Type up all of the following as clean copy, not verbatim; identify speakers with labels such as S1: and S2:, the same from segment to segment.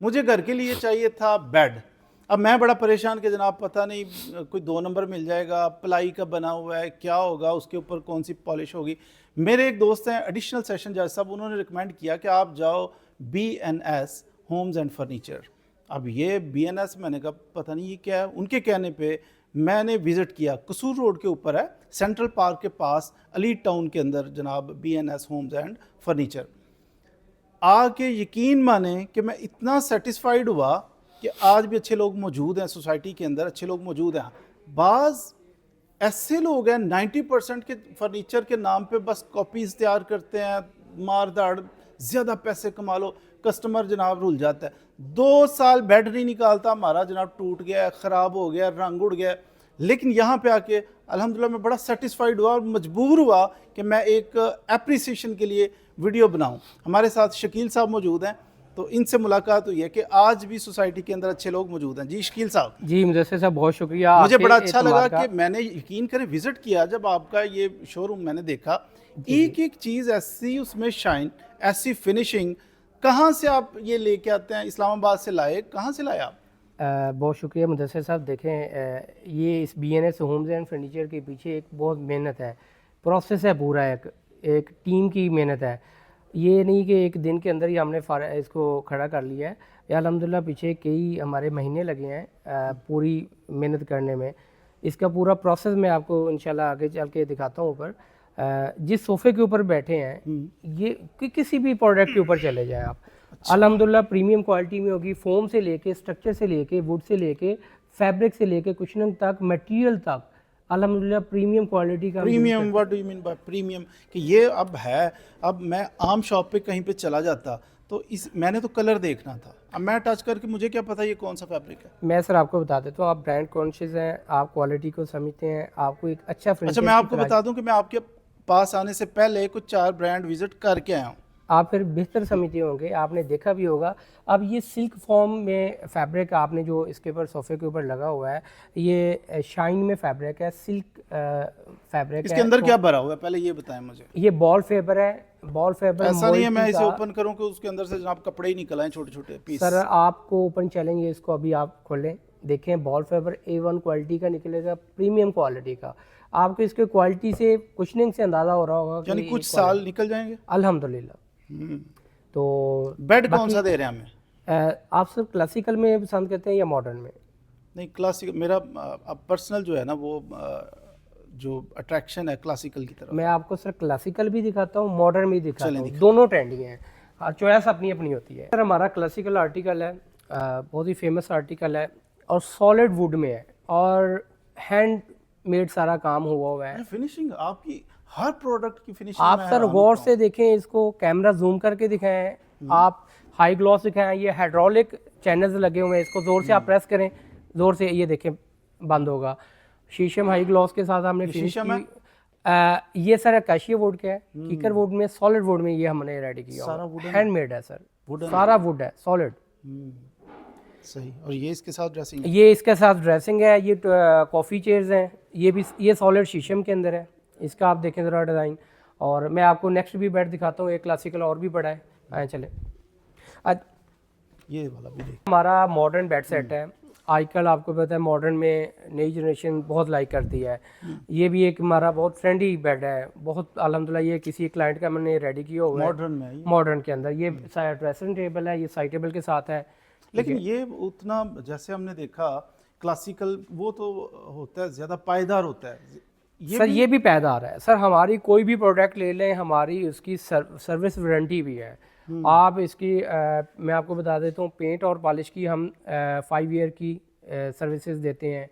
S1: मुझे घर के लिए चाहिए था बेड। अब मैं बड़ा परेशान कि जनाब पता नहीं कोई 2 नंबर मिल जाएगा, प्लाई का बना हुआ है, क्या होगा, उसके ऊपर कौन सी पॉलिश होगी। मेरे एक दोस्त हैं एडिशनल सेशन जज साहब, उन्होंने रिकमेंड किया कि आप जाओ BNS होम्स एंड फर्नीचर। अब ये BNS मैंने कहा पता नहीं ये क्या है। उनके कहने पे मैंने विज़िट किया, कसूर रोड के ऊपर है, सेंट्रल पार्क के पास, अली टाउन के अंदर जनाब BNS होम्स एंड फर्नीचर। आके यकीन माने कि मैं इतना सेटिस्फाइड हुआ कि आज भी अच्छे लोग मौजूद हैं सोसाइटी के अंदर, अच्छे लोग मौजूद हैं। बाज़ ऐसे लोग हैं 90% के फर्नीचर के नाम पे बस कॉपीज़ तैयार करते हैं, मार दाड़, ज़्यादा पैसे कमा लो, कस्टमर जनाब रुल जाता है। 2 साल बेड नहीं निकालता हमारा जनाब, टूट गया, ख़राब हो गया, रंग उड़ गया। लेकिन यहाँ पे आके अल्हम्दुलिल्लाह मैं बड़ा सेटिस्फाइड हुआ और मजबूर हुआ कि मैं एक एप्रिसिएशन के लिए वीडियो बनाऊं। हमारे साथ शकील साहब मौजूद हैं, तो इनसे मुलाकात हुई है कि आज भी सोसाइटी के अंदर अच्छे लोग मौजूद हैं। जी शकील साहब,
S2: जी मुदस्सिर साहब, बहुत शुक्रिया
S1: मुझे
S2: आपके
S1: बड़ा अच्छा लगा
S2: एतमाद का।
S1: कि मैंने यकीन करें विज़िट किया जब आपका ये शोरूम मैंने देखा, एक एक चीज़ ऐसी उसमें शाइन, ऐसी फिनिशिंग। कहाँ से आप ये लेके आते हैं? इस्लामाबाद से लाए, कहाँ से लाए आप?
S2: बहुत शुक्रिया मुदस्सिर साहब। देखें, ये इस BNS होम्स एंड फर्नीचर के पीछे एक बहुत मेहनत है, प्रोसेस है पूरा, एक टीम की मेहनत है। ये नहीं कि एक दिन के अंदर ही हमने इसको खड़ा कर लिया है। ये अल्हम्दुलिल्लाह पीछे कई हमारे महीने लगे हैं पूरी मेहनत करने में। इसका पूरा प्रोसेस मैं आपको इंशाल्लाह आगे चल के दिखाता हूँ। ऊपर जिस सोफ़े के ऊपर बैठे हैं, ये किसी भी प्रोडक्ट के ऊपर चले जाएं आप, अल्हम्दुलिल्लाह प्रीमियम क्वालिटी में होगी। फोम से लेके, स्ट्रक्चर से लेके, वुड से लेके, फैब्रिक से लेके, कुशनिंग तक, मटेरियल तक अल्हम्दुलिल्लाह प्रीमियम क्वालिटी का हम यूज़
S1: प्रीमियम,
S2: करते
S1: what do you mean by premium? कि ये अब है, अब मैं आम शॉप पे कहीं पे चला जाता तो इस मैंने तो कलर देखना था, अब मैं टच करके मुझे क्या पता ये कौन सा फैब्रिक है।
S2: हैं। मैं सर आपको बता देता हूँ, आप ब्रांड कॉन्शियस हैं, आप क्वालिटी को समझते हैं, आपको एक अच्छा
S1: अच्छा,
S2: फर्नीचर
S1: मैं
S2: की
S1: आपको
S2: प्राइस,
S1: बता दूं कि मैं आपके पास आने से पहले कुछ 4 ब्रांड विजिट करके आया हूँ।
S2: आप फिर बेहतर समझते होंगे, आपने देखा भी होगा। अब ये सिल्क फॉर्म में फैब्रिक आपने जो इसके ऊपर सोफ़े के ऊपर लगा हुआ है, ये शाइन में फैब्रिक है, सिल्क फैब्रिक
S1: इसके
S2: है।
S1: अंदर
S2: तो
S1: क्या भरा हुआ है पहले ये बताएं मुझे।
S2: ये बॉल फेबर है, बॉल फेबर
S1: ऐसा नहीं है
S2: मोल्टी
S1: मैं इसे
S2: का।
S1: ओपन करूं कि उसके अंदर से जनाब कपड़े ही निकल आए, छोटे छोटे पीस।
S2: सर आपको ओपन चैलेंज है, इसको अभी आप खोलें, देखें, बॉल फेबर A1 क्वालिटी का निकलेगा, प्रीमियम क्वालिटी का। आपको इसके क्वालिटी से, कुशनिंग से अंदाज़ा हो रहा होगा
S1: यानी
S2: कि
S1: कुछ साल निकल जाएंगे।
S2: अल्हम्दुलिल्लाह। तो
S1: बेड कौन
S2: बाकी
S1: सा दे रहे हैं हमें?
S2: आप सर क्लासिकल में पसंद करते हैं या मॉडर्न में?
S1: नहीं, क्लासिक मेरा अब पर्सनल जो है ना वो जो अट्रैक्शन है क्लासिकल की तरफ
S2: मैं
S1: है।
S2: आपको सर क्लासिकल भी दिखाता हूँ, मॉडर्न भी दिखाता
S1: चलें
S2: हूँ,
S1: दिखा।
S2: दोनों ट्रेंडी हैं। हाँ, चॉइस अपनी अपनी होती है। सर हमारा क्लासिकल आर्टिकल है, बहुत ही फेमस आर्टिकल है और सॉलिड वुड में है और हैंड मेड सारा काम हुआ है।
S1: फिनिशिंग आपकी हर प्रोडक्ट की फिनिशिंग
S2: आप
S1: में
S2: सर
S1: हैरान
S2: गौर
S1: होता
S2: से
S1: हूँ।
S2: देखें, इसको कैमरा जूम करके दिखाएं, आप हाई ग्लॉस दिखाएं, ये हाइड्रोलिक चैनल्स लगे हुए हैं, इसको ज़ोर से आप प्रेस करें, ज़ोर से, ये देखें बंद होगा। शीशम हाई ग्लॉस के साथ हमने फिनिश
S1: शीशम है?
S2: की। ये सर कैशिया वुड का है, कीकर वुड में, सॉलिड वुड में ये हमने रेडी किया
S1: सारा
S2: हुआ,
S1: वुडन है?
S2: हैंडमेड है सर,
S1: वुडन है?
S2: सारा वुड है, सॉलिड।
S1: सही। और ये इसके साथ ड्रेसिंग है?
S2: ये इसके साथ ड्रेसिंग है, ये कॉफ़ी चेयर्स हैं, ये भी, ये सॉलिड शीशम के अंदर है। इसका आप देखें ज़रा डिज़ाइन। और मैं आपको नेक्स्ट भी बेड दिखाता हूँ, एक क्लासिकल और भी बड़ा है, आए चले। आज
S1: ये वाला भी देख।
S2: हमारा मॉडर्न बेड सेट है। आजकल आपको पता है मॉडर्न में नई जनरेशन बहुत लाइक करती है। ये भी एक हमारा बहुत फ्रेंडली बेड है, बहुत अल्हम्दुलिल्लाह। ये किसी क्लाइंट का मैंने रेडी किया हुआ है,
S1: मॉडर्न में है ये।
S2: मॉडर्न के अंदर। ये ड्रेसिंग टेबल है, ये साइड टेबल के साथ है।
S1: लेकिन ये उतना जैसे हमने देखा क्लासिकल वो तो होता है ज़्यादा पायदार होता है,
S2: सर ये भी पायदार है। सर हमारी कोई भी प्रोडक्ट ले लें, हमारी उसकी सर्विस वारंटी भी है। आप इसकी मैं आपको बता देता हूँ, पेंट और पॉलिश की हम 5 ईयर की सर्विसेज देते हैं।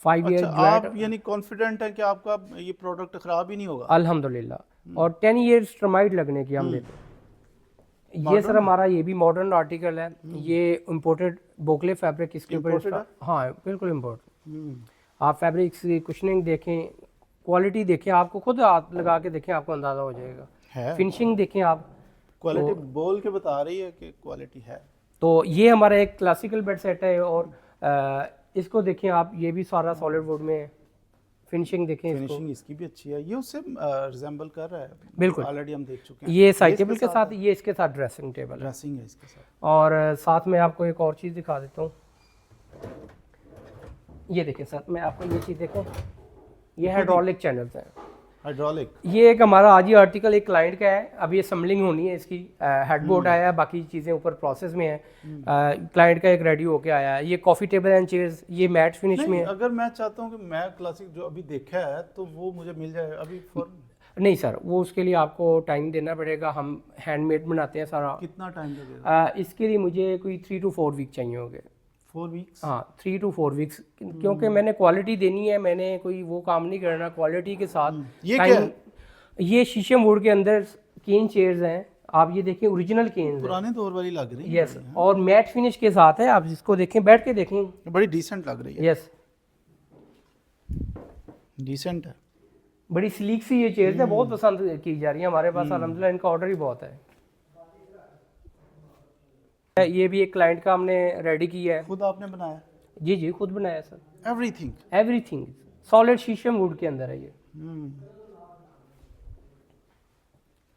S2: 5 ईयर
S1: अच्छा, आप यानी कॉन्फिडेंट हैं कि आपका ये प्रोडक्ट ख़राब ही नहीं होगा?
S2: अल्हम्दुलिल्लाह। और 10 ईयर्स टर्माइट लगने की हम देते हैं। ये सर हमारा ये भी मॉडर्न आर्टिकल है, ये इम्पोर्टेड बोकले फैब्रिक इसके ऊपर। हाँ बिल्कुल इम्पोर्ट। आप फैब्रिक की कुशनिंग देखें, क्वालिटी देखें, आपको खुद हाथ लगा के देखें, आपको अंदाज़ा हो जाएगा।
S1: है
S2: फिनिशिंग देखें आप।
S1: क्वालिटी बोल के बता रही है कि क्वालिटी है।
S2: तो ये हमारा एक क्लासिकल बेड सेट है और इसको देखें आप, ये भी सारा सॉलिड वुड में फिनिशिंग देखें इसको,
S1: फिनिशिंग इसकी भी अच्छी है, ये उससे रिजेंबल कर रहा है,
S2: बिल्कुल
S1: ऑलरेडी हम देख चुके हैं।
S2: ये साइड टेबल के साथ, ये इसके साथ ड्रेसिंग टेबल है।
S1: ड्रेसिंग है इसके साथ।
S2: और साथ में आपको एक और चीज़ दिखा देता हूँ, ये देखें सर, मैं आपको ये चीज़ देखें, ये हाइड्रोलिक चैनल्स हैं,
S1: हाइड्रोलिक।
S2: ये एक हमारा आज ही आर्टिकल एक क्लाइंट का है, अभी असेंबलिंग होनी है इसकी, हेडबोर्ड आया है, बाकी चीज़ें ऊपर प्रोसेस में है, क्लाइंट का एक रेडी होके आया है। ये कॉफ़ी टेबल एंड चेयर्स, ये मैट फिनिश में है।
S1: अगर मैं चाहता हूँ कि मैं क्लासिक जो अभी देखा है तो वो मुझे मिल जाए अभी
S2: नहीं सर, वो उसके लिए आपको टाइम देना पड़ेगा, हम हैंडमेड बनाते हैं सारा।
S1: कितना टाइम लगेगा?
S2: इसके लिए मुझे कोई 3 to 4 वीक चाहिए होंगे।
S1: 4 वीक्स?
S2: हाँ 3 to 4 वीक्स, क्योंकि मैंने क्वालिटी देनी है, मैंने कोई वो काम नहीं करना, क्वालिटी के साथ।
S1: ये क्या है?
S2: ये शीशम वुड के अंदर केन चेयर्स हैं, आप ये देखें ओरिजिनल केन
S1: पुराने दौर वाली लग रही है।
S2: यस, और मैट फिनिश के साथ है, आप जिसको देखें, बैठ के देखें,
S1: बड़ी डिसेंट लग रही है।
S2: यस
S1: डिसेंट है,
S2: बड़ी स्लीक सी ये चेयर्स है, बहुत पसंद की जा रही है हमारे पास, अल्हम्दुलिल्लाह इनका ऑर्डर ही बहुत है। ये भी एक क्लाइंट का हमने रेडी किया है।
S1: खुद आपने बनाया?
S2: जी जी, खुद बनाया सर।
S1: एवरीथिंग?
S2: एवरीथिंग सॉलिड शीशम वुड के अंदर है ये।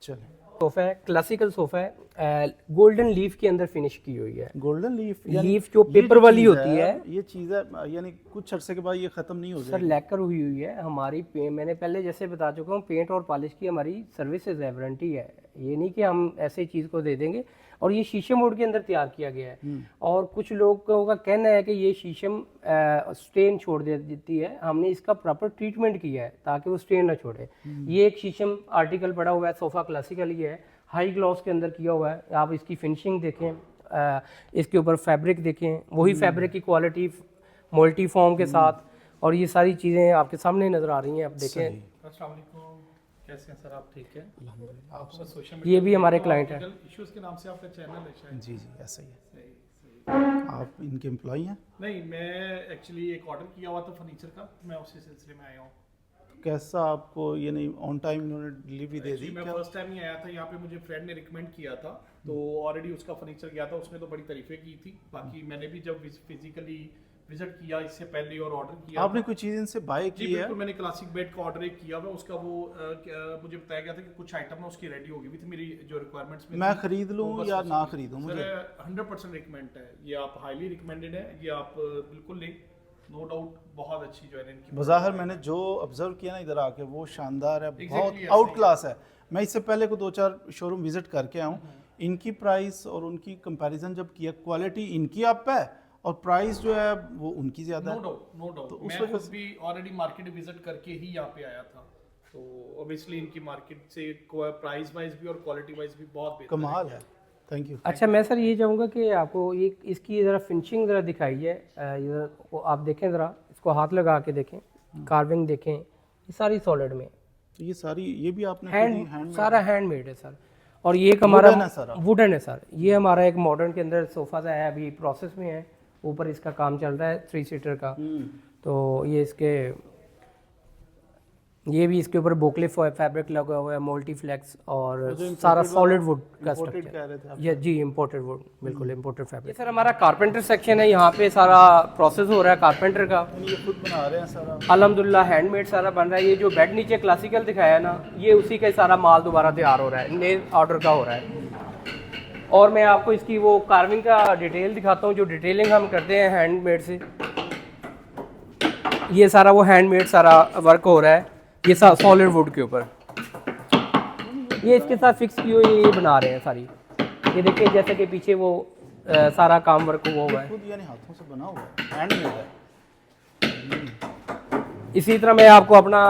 S1: चले।
S2: सोफा है, क्लासिकल सोफा है, गोल्डन लीफ के अंदर फिनिश की हुई है।
S1: Golden leaf?
S2: लीफ जो पेपर वाली होती है,
S1: ये चीज़ है, यानी कुछ अरसे के बाद ये खत्म नहीं हो
S2: सर
S1: जाएगी?
S2: लैकर हुई हुई है हमारी। मैंने पहले जैसे बता चुका हूँ, पेंट और पॉलिश की हमारी सर्विसेज है, वारंटी है, ये नहीं कि हम ऐसे चीज़ को दे देंगे। और ये शीशम वुड के अंदर तैयार किया गया है, और कुछ लोगों का कहना है कि ये शीशम स्टेन छोड़ देती है, हमने इसका प्रॉपर ट्रीटमेंट किया है ताकि वो स्टेन ना छोड़े। ये एक शीशम आर्टिकल पड़ा हुआ है, सोफ़ा क्लासिकल ही है, हाई ग्लॉस के अंदर किया हुआ है। आप इसकी फिनिशिंग देखें, इसके ऊपर फैब्रिक देखें, वही फैब्रिक की क्वालिटी मल्टी फॉर्म के साथ, और ये सारी चीज़ें आपके सामने नज़र आ रही हैं, आप देखें।
S3: अस्सलाम वालेकुम, कैसे हैं सर आप? ठीक है, अल्हम्दुलिल्लाह। आपका सोशल
S2: ये भी हमारे क्लाइंट है।
S3: इश्यूज के नाम से आपका चैनल है शायद?
S1: जी जी, ऐसा ही है।
S3: सही सही।
S1: आप इनके एम्प्लॉय हैं?
S3: नहीं, मैं एक्चुअली एक ऑर्डर किया हुआ था फर्नीचर का, मैं उसी सिलसिले में आया हूँ।
S1: कैसा आपको, ये नहीं ऑन टाइम इन्होंने डिलीवरी दे दी?
S3: मैं फर्स्ट टाइम ही आया था यहाँ पे, मुझे फ्रेंड ने रिकमेंड किया था, तो ऑलरेडी उसका फर्नीचर गया था, उसने तो बड़ी तारीफें की थी। बाकी मैंने भी जब फिजिकली विजिट किया इससे पहले और ऑर्डर किया,
S1: आपने कोई चीज़ इनसे बाय
S3: जी
S1: की है?
S3: बिल्कुल, मैंने क्लासिक बेड का ऑर्डर एक किया हुआ, उसका वो मुझे बताया गया था कि कुछ आइटम है उसकी रेडी होगी भी थी, मेरी जो रिक्वायरमेंट्स में
S1: मैं
S3: थी,
S1: खरीद लूँ
S3: तो बस
S1: या
S3: उसी
S1: ना
S3: की।
S1: खरीदूँ?
S3: सर
S1: मुझे
S3: 100% रिकमेंड है ये, आप हाईली रिकमेंडेड है ये, आप बिल्कुल लें, नो डाउट। बहुत अच्छी जो है इनकी
S1: बाज़ाहिर मैंने जो ऑब्जर्व किया ना इधर आके, वो शानदार है, बहुत
S3: Exactly,
S1: आउट
S3: ऐसा ही
S1: क्लास है। मैं इससे पहले को 2-4 शोरूम विजिट करके आऊँ, इनकी प्राइस और उनकी कंपैरिजन जब किया, क्वालिटी इनकी अप है और प्राइस जो है वो उनकी ज़्यादा है।
S3: No doubt.
S1: तो उस
S3: मैं
S1: वजह
S3: खुद भी ऑलरेडी मार्केट विजिट करके ही यहाँ पे आया था, तो ऑब्वियसली इनकी मार्केट से प्राइस वाइज भी और क्वालिटी वाइज भी बहुत बेहतर
S1: कमाल है। Thank you.
S2: अच्छा, मैं सर ये चाहूँगा कि आपको एक इसकी ज़रा फिनिशिंग ज़रा दिखाई है, इधर आप देखें, ज़रा इसको हाथ लगा के देखें, कार्विंग देखें, ये सारी सॉलिड में,
S1: तो ये सारी, ये भी आपने
S2: हैंड सारा हैंडमेड है सर। और ये एक हमारा
S1: वुडन है सारा?
S2: वुडन है सर। ये हमारा एक मॉडर्न के अंदर सोफ़ा सा है, अभी प्रोसेस में है, ऊपर इसका काम चल रहा है 3 सीटर का। तो ये इसके, ये भी इसके ऊपर बोकले फैब्रिक लगा हुआ है, मल्टीफ्लेक्स, और सारा सॉलिड वुड का
S1: Imported कह रहे थे
S2: स्ट्रक्चर।
S1: आप?
S2: ये जी इम्पोर्टेड वुड, बिल्कुल इम्पोर्टेड फैब्रिक। ये सर हमारा कारपेंटर सेक्शन है, यहाँ पे सारा प्रोसेस हो रहा है कारपेंटर का,
S1: यानी ये खुद बना रहे हैं सारा?
S2: अल्हम्दुलिल्लाह हैंडमेड सारा बन रहा है। ये जो बेड नीचे क्लासिकल दिखाया ना, ये उसी का ही सारा माल दोबारा तैयार हो रहा है, नए ऑर्डर का हो रहा है। और मैं आपको इसकी वो कार्विंग का डिटेल दिखाता हूँ, जो डिटेलिंग हम करते हैं हैंडमेड से। ये सारा वो हैंडमेड सारा वर्क हो रहा है, ये सॉलिड वुड के ऊपर, ये इसके साथ फिक्स की हुई ये बना रहे हैं सारी। ये देखिए जैसे कि पीछे वो सारा काम वर्क हुआ हुआ है,
S1: खुद यानी हाथों से बना हुआ है, हैंडमेड है।
S2: इसी तरह मैं आपको अपना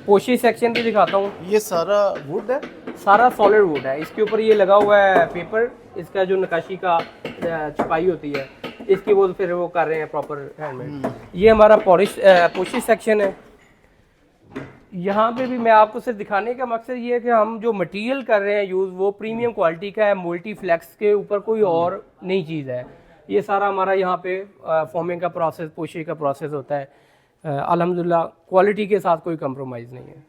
S2: पोशी सेक्शन भी दिखाता हूँ।
S1: ये सारा वुड है?
S2: सारा सॉलिड वुड है, इसके ऊपर ये लगा हुआ है पेपर, इसका जो नक्काशी का छपाई होती है, इसकी वो फिर वो कर रहे हैं प्रॉपर हैंडमेड। ये हमारा पोशी सेक्शन है। यहाँ पे भी मैं आपको सिर्फ दिखाने का मकसद ये है कि हम जो मटेरियल कर रहे हैं यूज़, वो प्रीमियम क्वालिटी का है, मल्टीफ्लेक्स के ऊपर कोई और नई चीज़ है। ये सारा हमारा यहाँ पे फॉर्मिंग का प्रोसेस, पोशी का प्रोसेस होता है। अल्हम्दुलिल्लाह क्वालिटी के साथ कोई कंप्रोमाइज़ नहीं है।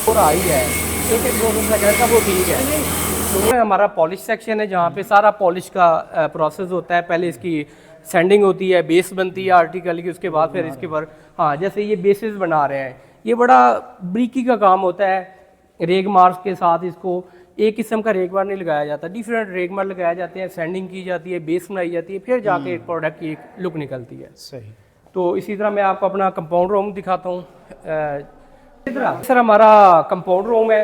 S2: और आई है एक 2 सेकंड का, वो ठीक है। फ्लोर में हमारा पॉलिश सेक्शन है जहाँ पे सारा पॉलिश का प्रोसेस होता है। पहले इसकी सैंडिंग होती है, बेस बनती है आर्टिकल की, उसके बाद फिर इसके ऊपर हाँ जैसे ये बेसिस बना रहे हैं, ये बड़ा ब्रीकी का काम होता है। रेग मार्क्स के साथ इसको एक किस्म का रेग मार नहीं लगाया जाता, डिफरेंट रेग मार लगाए जाते हैं, सैंडिंग की जाती है, बेस बनाई जाती है, फिर जाके एक प्रोडक्ट की एक लुक निकलती है।
S1: सही।
S2: तो इसी तरह मैं आपको अपना कंपाउंड रूम दिखाता हूँ। सर हमारा कंपाउंड रूम है,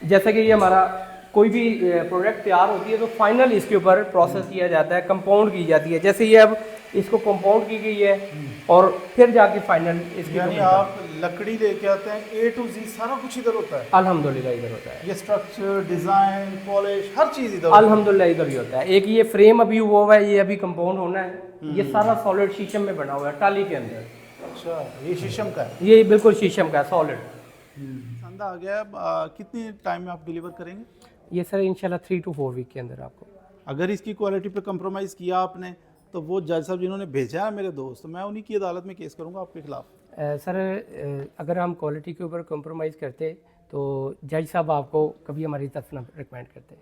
S2: जैसा कि ये हमारा कोई भी प्रोडक्ट तैयार होती है तो फाइनल इसके ऊपर प्रोसेस किया जाता है, कंपाउंड की जाती है। जैसे ये अब इसको कंपाउंड की गई है और फिर जाके फाइनल इसके
S1: यानी आप लकड़ी लेके आते हैं, ए टू जी सारा कुछ इधर होता है?
S2: अल्हम्दुलिल्लाह इधर होता है।
S1: ये स्ट्रक्चर, डिजाइन, पॉलिश, हर चीज इधर होता है?
S2: अल्हम्दुलिल्लाह इधर ही होता है। एक ये फ्रेम अभी हुआ हुआ है, ये अभी कंपाउंड होना है। ये सारा सॉलिड शीशम में बना हुआ है, टाली के अंदर।
S1: अच्छा, ये शीशम का है?
S2: ये बिल्कुल शीशम का है, सॉलिड।
S1: पसंद आ गया। कितने टाइम में आप डिलीवर करेंगे?
S2: ये सर इंशाल्लाह 3 to 4 वीक के अंदर आपको।
S1: अगर इसकी क्वालिटी पे कंप्रोमाइज़ किया आपने तो वो जज साहब जिन्होंने भेजा है मेरे दोस्त, तो मैं उन्हीं की अदालत में केस करूंगा आपके खिलाफ।
S2: सर अगर हम क्वालिटी के ऊपर कॉम्प्रोमाइज़ करते तो जज साहब आपको कभी हमारी तरफ ना रिकमेंड करते।